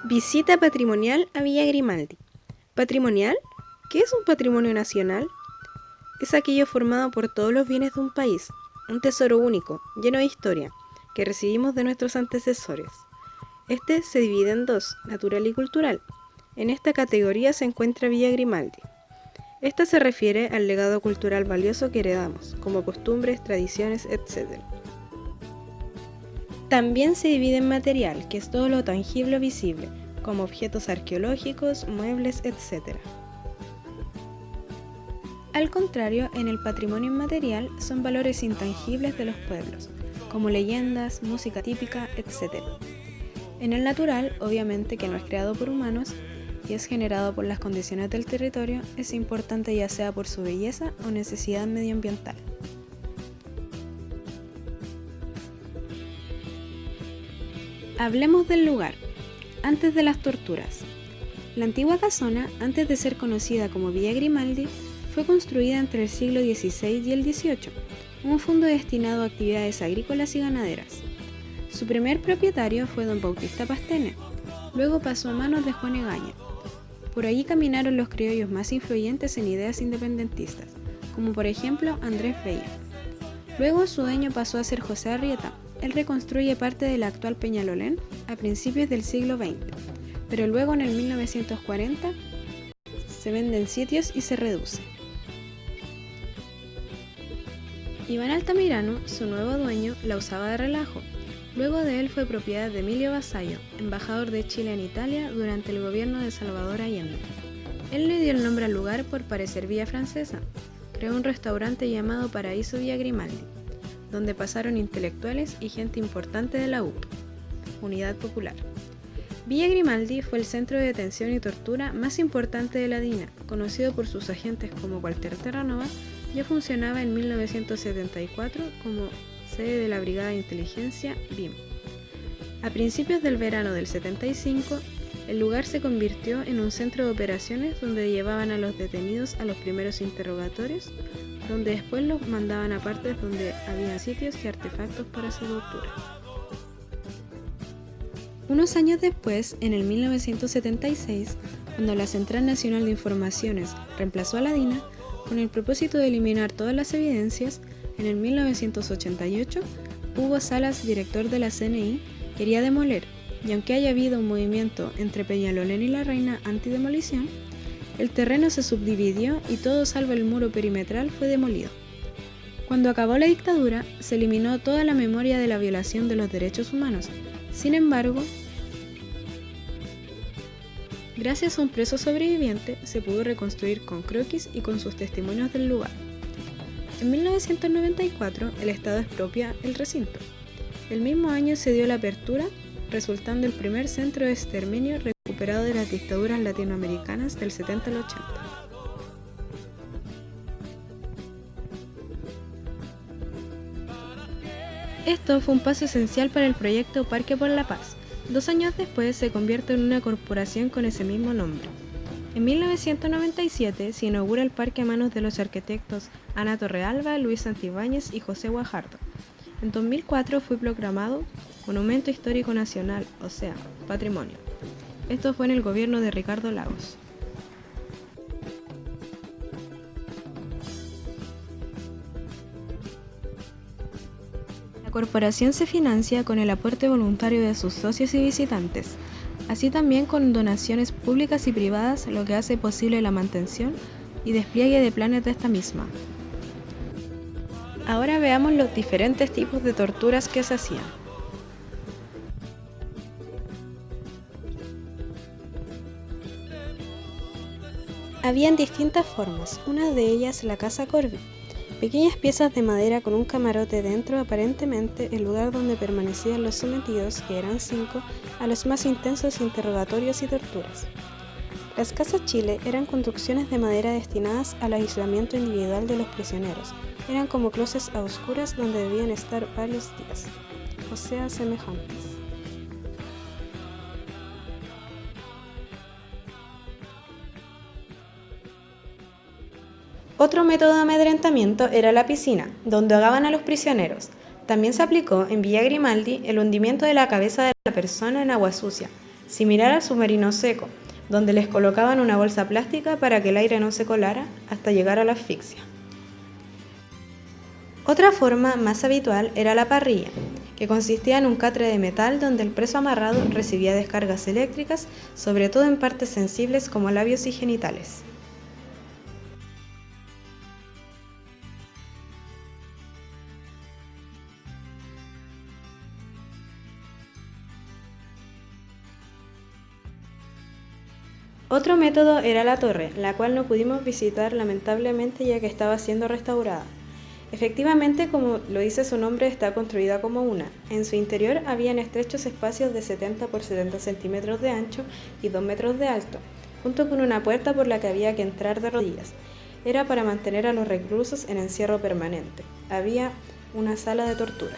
Visita patrimonial a Villa Grimaldi. ¿Patrimonial? ¿Qué es un patrimonio nacional? Es aquello formado por todos los bienes de un país, un tesoro único, lleno de historia, que recibimos de nuestros antecesores. Este se divide en dos, natural y cultural. En esta categoría se encuentra Villa Grimaldi. Esta se refiere al legado cultural valioso que heredamos, como costumbres, tradiciones, etc. También se divide en material, que es todo lo tangible o visible, como objetos arqueológicos, muebles, etc. Al contrario, en el patrimonio inmaterial son valores intangibles de los pueblos, como leyendas, música típica, etc. En el natural, obviamente que no es creado por humanos y es generado por las condiciones del territorio, es importante ya sea por su belleza o necesidad medioambiental. Hablemos del lugar. Antes de las torturas. La antigua casona, antes de ser conocida como Villa Grimaldi, fue construida entre el siglo XVI y el XVIII, un fondo destinado a actividades agrícolas y ganaderas. Su primer propietario fue don Bautista Pastene, luego pasó a manos de Juan Egaña. Por allí caminaron los criollos más influyentes en ideas independentistas, como por ejemplo Andrés Bello. Luego su dueño pasó a ser José Arrieta. Él reconstruye parte del actual Peñalolén a principios del siglo XX, pero luego en el 1940 se venden sitios y se reduce. Iván Altamirano, su nuevo dueño, la usaba de relajo. Luego de él fue propiedad de Emilio Vasallo, embajador de Chile en Italia durante el gobierno de Salvador Allende. Él le dio el nombre al lugar por parecer villa francesa. Creó un restaurante llamado Paraíso Villa Grimaldi, donde pasaron intelectuales y gente importante de la UP, Unidad Popular. Villa Grimaldi fue el centro de detención y tortura más importante de la DINA, conocido por sus agentes como Walter Terranova. Ya funcionaba en 1974 como sede de la Brigada de Inteligencia BIM. A principios del verano del 75, el lugar se convirtió en un centro de operaciones donde llevaban a los detenidos a los primeros interrogatorios, donde después los mandaban a partes donde había sitios y artefactos para su tortura. Unos años después, en el 1976, cuando la Central Nacional de Informaciones reemplazó a la DINA, con el propósito de eliminar todas las evidencias, en el 1988, Hugo Salas, director de la CNI, quería demoler, y aunque haya habido un movimiento entre Peñalolén y La Reina antidemolición, el terreno se subdividió y todo salvo el muro perimetral fue demolido. Cuando acabó la dictadura, se eliminó toda la memoria de la violación de los derechos humanos. Sin embargo, gracias a un preso sobreviviente, se pudo reconstruir con croquis y con sus testimonios del lugar. En 1994, el Estado expropia el recinto. El mismo año se dio la apertura, resultando el primer centro de exterminio recuperado de las dictaduras latinoamericanas del 70 al 80. Esto fue un paso esencial para el proyecto Parque por la Paz. 2 años después se convierte en una corporación con ese mismo nombre. En 1997 se inaugura el parque a manos de los arquitectos Ana Torrealba, Luis Santibáñez y José Guajardo. En 2004 fue proclamado Monumento Histórico Nacional, o sea, Patrimonio. Esto fue en el gobierno de Ricardo Lagos. La corporación se financia con el aporte voluntario de sus socios y visitantes, así también con donaciones públicas y privadas, lo que hace posible la mantención y despliegue de planes de esta misma. Ahora veamos los diferentes tipos de torturas que se hacían. Habían distintas formas, una de ellas la casa Corby, pequeñas piezas de madera con un camarote dentro, aparentemente el lugar donde permanecían los sometidos, que eran 5, a los más intensos interrogatorios y torturas. Las casas Chile eran construcciones de madera destinadas al aislamiento individual de los prisioneros. Eran como closets a oscuras donde debían estar varios días, o sea, semejantes. Otro método de amedrentamiento era la piscina, donde ahogaban a los prisioneros. También se aplicó en Villa Grimaldi el hundimiento de la cabeza de la persona en agua sucia, similar al submarino seco, donde les colocaban una bolsa plástica para que el aire no se colara hasta llegar a la asfixia. Otra forma más habitual era la parrilla, que consistía en un catre de metal donde el preso amarrado recibía descargas eléctricas, sobre todo en partes sensibles como labios y genitales. Otro método era la torre, la cual no pudimos visitar lamentablemente ya que estaba siendo restaurada. Efectivamente, como lo dice su nombre, está construida como una. En su interior habían estrechos espacios de 70 por 70 centímetros de ancho y 2 metros de alto, junto con una puerta por la que había que entrar de rodillas. Era para mantener a los reclusos en encierro permanente. Había una sala de tortura.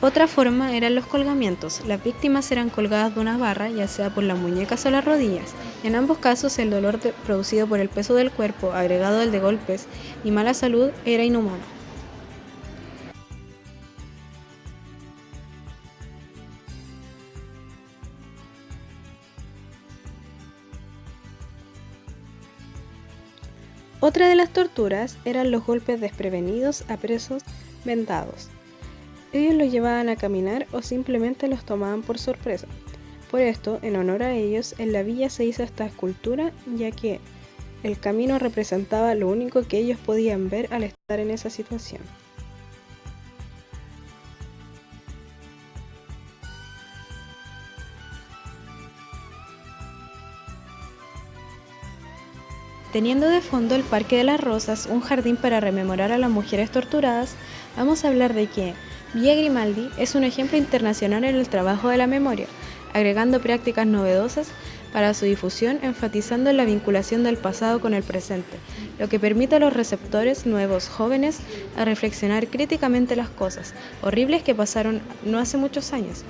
Otra forma eran los colgamientos. Las víctimas eran colgadas de una barra, ya sea por las muñecas o las rodillas. En ambos casos, el dolor producido por el peso del cuerpo, agregado al de golpes y mala salud, era inhumano. Otra de las torturas eran los golpes desprevenidos a presos vendados. Ellos los llevaban a caminar o simplemente los tomaban por sorpresa. Por esto, en honor a ellos, en la villa se hizo esta escultura, ya que el camino representaba lo único que ellos podían ver al estar en esa situación. Teniendo de fondo el Parque de las Rosas, un jardín para rememorar a las mujeres torturadas, vamos a hablar de que Villa Grimaldi es un ejemplo internacional en el trabajo de la memoria, agregando prácticas novedosas para su difusión, enfatizando la vinculación del pasado con el presente, lo que permite a los receptores nuevos jóvenes a reflexionar críticamente las cosas horribles que pasaron no hace muchos años.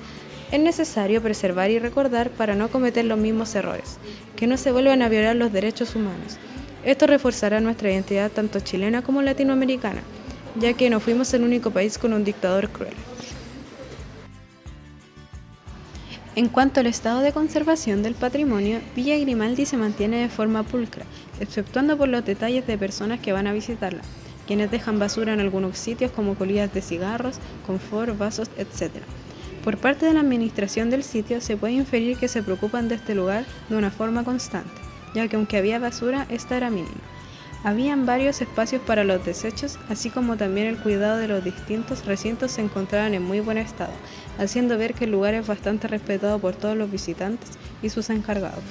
Es necesario preservar y recordar para no cometer los mismos errores, que no se vuelvan a violar los derechos humanos. Esto reforzará nuestra identidad tanto chilena como latinoamericana, ya que no fuimos el único país con un dictador cruel. En cuanto al estado de conservación del patrimonio, Villa Grimaldi se mantiene de forma pulcra, exceptuando por los detalles de personas que van a visitarla, quienes dejan basura en algunos sitios como colillas de cigarros, confort, vasos, etc. Por parte de la administración del sitio se puede inferir que se preocupan de este lugar de una forma constante, ya que aunque había basura, esta era mínima. Habían varios espacios para los desechos, así como también el cuidado de los distintos recintos se encontraban en muy buen estado, haciendo ver que el lugar es bastante respetado por todos los visitantes y sus encargados.